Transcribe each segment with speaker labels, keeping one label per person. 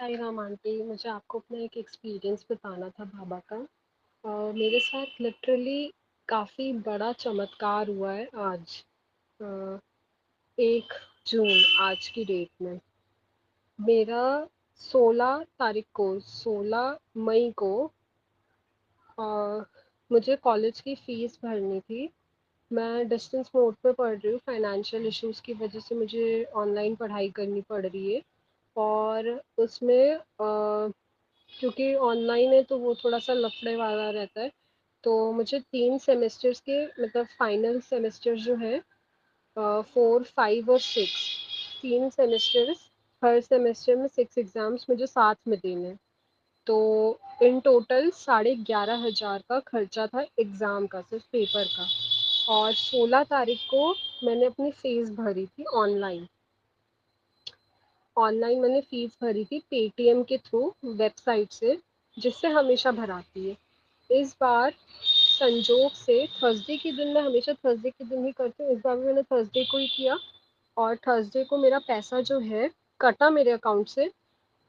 Speaker 1: Sai Ram aunty, मुझे आपको अपना एक एक्सपीरियंस बताना था बाबा का। मेरे साथ लिटरली काफ़ी बड़ा चमत्कार हुआ है आज। अ, 1 जून आज की डेट में मेरा 16 मई को अ, मुझे कॉलेज की फ़ीस भरनी थी। मैं डिस्टेंस मोड पे पढ़ रही हूँ, फाइनेंशियल इश्यूज़ की वजह से मुझे ऑनलाइन पढ़ाई करनी पड़ रही है। और उसमें क्योंकि ऑनलाइन है तो वो थोड़ा-सा लफड़े वाला रहता है। तो मुझे 3 सेमेस्टर्स के मतलब फाइनल सेमेस्टर जो है 4, 5 और 6 3 सेमेस्टर्स, हर सेमेस्टर में 6 एग्ज़ाम्स मुझे साथ में देने हैं। तो इन टोटल 11,500 का खर्चा था एग्ज़ाम का, सिर्फ़ पेपर का। और 16 तारीख को मैंने अपनी फ़ीस भरी थी ऑनलाइन। ऑनलाइन मैंने फ़ीस भरी थी पेटीएम के थ्रू, वेबसाइट से, जिससे हमेशा भराती है। इस बार संजोग से थर्सडे के दिन, मैं हमेशा थर्सडे के दिन ही करती हूँ, इस बार भी मैंने थर्सडे को ही किया। और थर्सडे को मेरा पैसा जो है कटा मेरे अकाउंट से।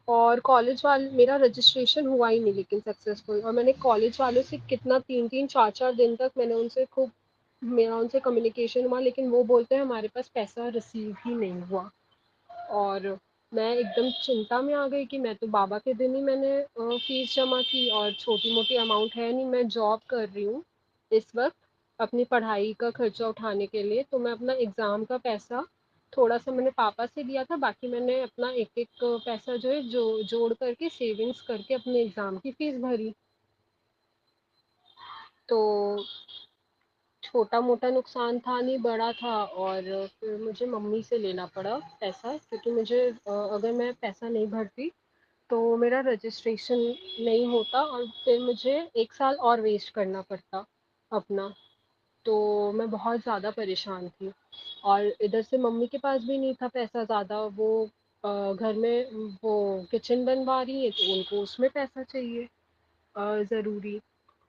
Speaker 1: और कॉलेज वाले, मेरा रजिस्ट्रेशन हुआ ही नहीं लेकिन सक्सेसफुल। और मैंने कॉलेज वालों से कितना 3-3 4-4 दिन तक मैंने उनसे खूब, मेरा उनसे कम्युनिकेशन हुआ, लेकिन वो बोलते हैं हमारे पास पैसा रिसीव ही नहीं हुआ। और मैं एकदम चिंता में आ गई कि मैं तो बाबा के दिन ही मैंने फ़ीस जमा की, और छोटी-मोटी अमाउंट है नहीं, मैं जॉब कर रही हूँ इस वक़्त अपनी पढ़ाई का खर्चा उठाने के लिए। तो मैं अपना एग्ज़ाम का पैसा थोड़ा-सा मैंने पापा से लिया था, बाकी मैंने अपना एक-एक पैसा जो है जोड़ करके सेविंग्स करके अपने एग्ज़ाम की फ़ीस भरी। तो छोटा-मोटा नुकसान था नहीं, बड़ा था। और फिर मुझे मम्मी से लेना पड़ा पैसा, क्योंकि मुझे अगर मैं पैसा नहीं भरती तो मेरा रजिस्ट्रेशन नहीं होता, और फिर मुझे 1 साल और वेस्ट करना पड़ता अपना। तो मैं बहुत ज़्यादा परेशान थी। और इधर से मम्मी के पास भी नहीं था पैसा ज़्यादा, वो घर में वो किचन बनवा रही हैं तो उनको उसमें पैसा चाहिए ज़रूरी।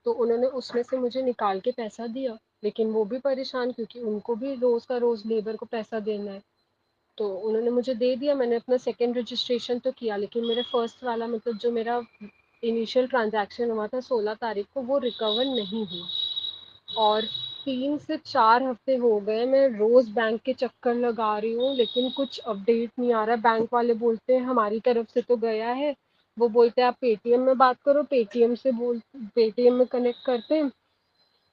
Speaker 1: तो उन्होंने उसमें से मुझे निकाल के पैसा दिया, लेकिन वो भी परेशान क्योंकि उनको भी रोज़ का रोज़ लेबर को पैसा देना है। तो उन्होंने मुझे दे दिया, मैंने अपना सेकंड रजिस्ट्रेशन तो किया, लेकिन मेरे फर्स्ट वाला मतलब जो मेरा इनिशियल ट्रांज़ैक्शन हुआ था 16 तारीख को, वो रिकवर नहीं हुआ। और 3 से 4 हफ़्ते हो गए मैं रोज़ बैंक के चक्कर लगा रही हूँ, लेकिन कुछ अपडेट नहीं आ रहा है। बैंक वाले बोलते हैं हमारी तरफ से तो गया है, वो बोलते हैं आप पेटीएम में बात करो, पेटीएम में कनेक्ट करते हैं,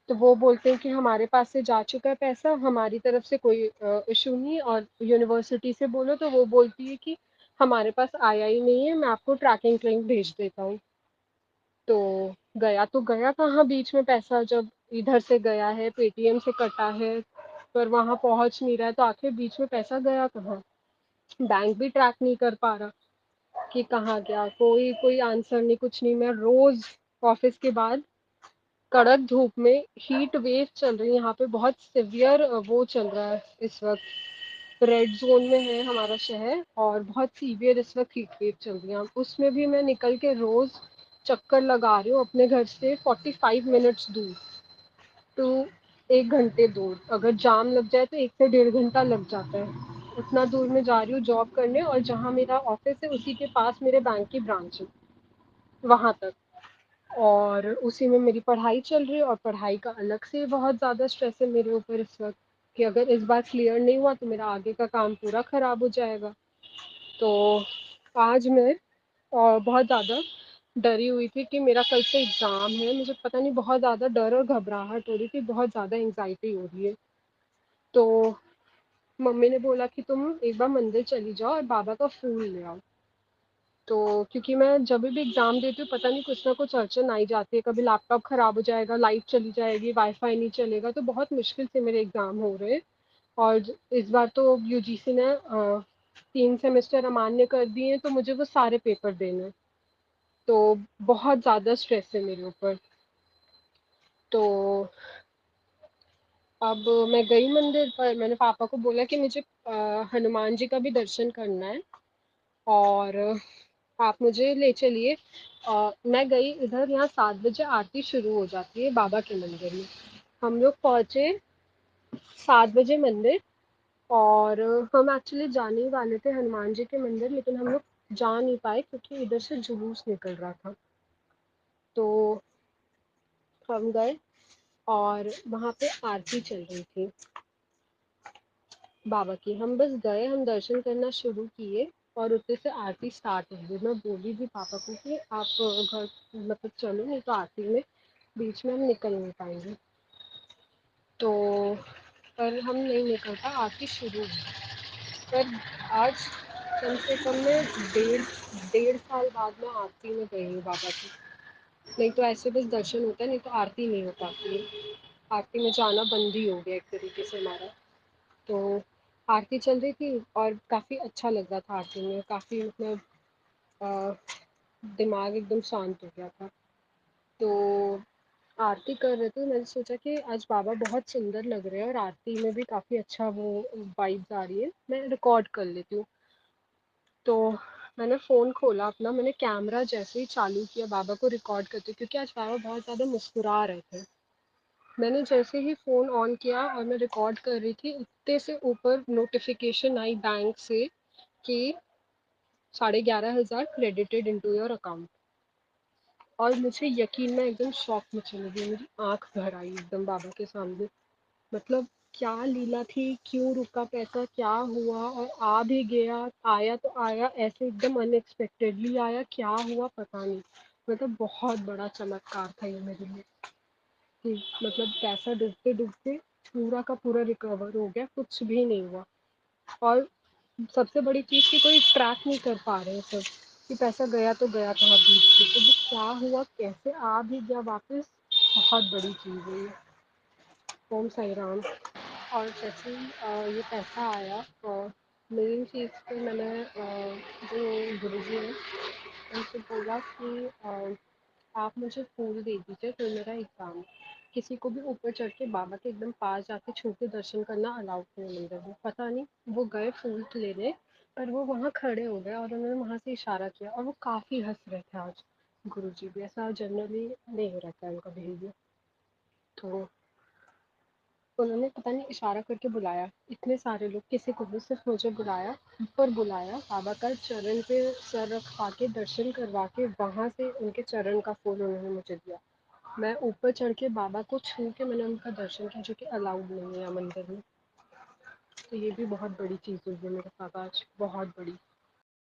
Speaker 1: तो वो बोलते हैं कि हमारे पास से जा चुका है पैसा, हमारी तरफ से कोई इश्यू नहीं है। और यूनिवर्सिटी से बोलो तो वो बोलती है कि हमारे पास आया ही नहीं है, मैं आपको ट्रैकिंग लिंक भेज देता हूँ। तो तो गया कहाँ बीच में पैसा, जब इधर से गया है, पेटीएम से कटा है, पर वहाँ पहुँच नहीं रहा है, तो आखिर बीच में पैसा गया कहाँ? बैंक भी ट्रैक नहीं कर पा रहा कि कहाँ गया, कोई कोई आंसर नहीं, कुछ नहीं। मैं रोज़ ऑफ़िस के बाद कड़क धूप में, हीट वेव चल रही है यहाँ पे, बहुत सिवियर वो चल रहा है इस वक्त, रेड जोन में है हमारा शहर, और बहुत सीवियर इस वक्त हीट वेव चल रही है। उसमें भी मैं निकल के रोज चक्कर लगा रही हूँ अपने घर से 45 मिनट्स दूर, टू 1 घंटे दूर। अगर जाम लग जाए तो 1 से 1.5 घंटा लग जाता है। उतना दूर मैं जा रही हूँ जॉब करने, और जहाँ मेरा ऑफिस है उसी के पास मेरे बैंक की ब्रांच है, वहाँ तक। और उसी में मेरी पढ़ाई चल रही है, और पढ़ाई का अलग से बहुत ज़्यादा स्ट्रेस है मेरे ऊपर इस वक्त, कि अगर इस बार क्लियर नहीं हुआ तो मेरा आगे का काम पूरा ख़राब हो जाएगा। तो आज मैं बहुत ज़्यादा डरी हुई थी कि मेरा कल से एग्ज़ाम है, मुझे पता नहीं, बहुत ज़्यादा डर और घबराहट हो रही थी, बहुत ज़्यादा एंग्जाइटी हो रही है। तो मम्मी ने बोला कि तुम एक बार मंदिर चली जाओ और बाबा का फूल ले आओ। तो क्योंकि मैं जब भी एग्ज़ाम देती हूँ पता नहीं कुछ ना कुछ अड़चन आ ही जाती है, कभी लैपटॉप ख़राब हो जाएगा, लाइट चली जाएगी, वाईफ़ाई नहीं चलेगा, तो बहुत मुश्किल से मेरे एग्ज़ाम हो रहे हैं। और इस बार तो यूजीसी ने 3 सेमेस्टर अमान्य कर दिए हैं, तो मुझे वो सारे पेपर देने हैं। तो बहुत ज़्यादा स्ट्रेस है मेरे ऊपर। तो अब मैं गई मंदिर पर, मैंने पापा को बोला कि मुझे हनुमान जी का भी दर्शन करना है, और आप मुझे ले चलिए। मैं गई इधर, यहाँ 7 बजे आरती शुरू हो जाती है बाबा के मंदिर में। हम लोग पहुँचे 7 बजे मंदिर, और हम एक्चुअली जाने ही वाले थे हनुमान जी के मंदिर, लेकिन हम लोग जा नहीं पाए क्योंकि इधर से जुलूस निकल रहा था। तो हम गए और वहाँ पे आरती चल रही थी बाबा की। हम बस गए, हम दर्शन करना शुरू किए और उतने से आरती स्टार्ट हो गई। मैं बोली भी पापा को कि आप घर मतलब चलो, नहीं तो आरती में बीच में हम निकल नहीं पाएंगे। तो पर हम नहीं निकल पाए, आरती शुरू हुई। पर आज कम से कम मैं डेढ़ डेढ़ साल बाद मैं आरती में गई हूँ बाबा की। नहीं तो ऐसे बस दर्शन होता है, नहीं तो आरती नहीं हो पाती है। आरती में जाना बंद ही हो गया एक तरीके से हमारा। तो आरती चल रही थी और काफ़ी अच्छा लग रहा था आरती में, काफ़ी मतलब अ, दिमाग एकदम शांत हो गया था। तो आरती कर रहे थे, मैंने सोचा कि आज बाबा बहुत सुंदर लग रहे हैं और आरती में भी काफ़ी अच्छा वो वाइब्स आ रही है, मैं रिकॉर्ड कर लेती हूँ। तो मैंने फ़ोन खोला अपना, मैंने कैमरा जैसे ही चालू किया बाबा को रिकॉर्ड करते, क्योंकि आज बाबा बहुत ज़्यादा मुस्कुरा रहे थे। मैंने जैसे ही फ़ोन ऑन किया और मैं रिकॉर्ड कर रही थी, उतने से ऊपर नोटिफिकेशन आई बैंक से कि 11,500 क्रेडिटेड इनटू योर अकाउंट। और मुझे यकीन, मैं एकदम शॉक में चली गई, मेरी आंख भर आई एकदम बाबा के सामने। मतलब क्या लीला थी, क्यों रुका पैसा, क्या हुआ, और आ भी गया, आया तो आया ऐसे एकदम अनएक्सपेक्टेडली आया, क्या हुआ पता नहीं। मतलब बहुत बड़ा चमत्कार था ये मेरे लिए कि मतलब पैसा डूबते डूबते पूरा का पूरा रिकवर हो गया, कुछ भी नहीं हुआ। और सबसे बड़ी चीज़ कि कोई ट्रैक नहीं कर पा रहे हैं सब, कि पैसा गया तो गया कहाँ बीच से, तो वो क्या हुआ, कैसे आ भी गया वापस, बहुत बड़ी चीज़ है ये। ओम साई राम। और जैसे ही ये पैसा आया, मेन चीज़ पे मैंने जो गुरुजी हैं उनसे बोला कि आप मुझे फूल दे दीजिए, फिर मेरा एग्ज़ाम है। किसी को भी ऊपर चढ़ के बाबा के एकदम पास जाके छू के दर्शन करना अलाउड नहीं मंदिर में, पता नहीं वो गए फूल लेने, पर वो वहाँ खड़े हो गए और उन्होंने वहाँ से इशारा किया और वो काफ़ी हंस रहे थे आज। गुरुजी भी ऐसा जनरली नहीं रहता है उनका बिहेवियर। तो उन्होंने पता नहीं इशारा करके बुलाया, इतने सारे लोग, किसी को भी, सिर्फ मुझे बुलाया, ऊपर बुलाया, बाबा का चरण पे सर रखवा के दर्शन करवा के वहाँ से उनके चरण का फूल उन्होंने मुझे दिया। मैं ऊपर चढ़ के बाबा को छू के मैंने उनका दर्शन किया, जो कि अलाउड नहीं है मंदिर में। तो ये भी बहुत बड़ी चीज़ हुई है मेरे साथ आज, बहुत बड़ी।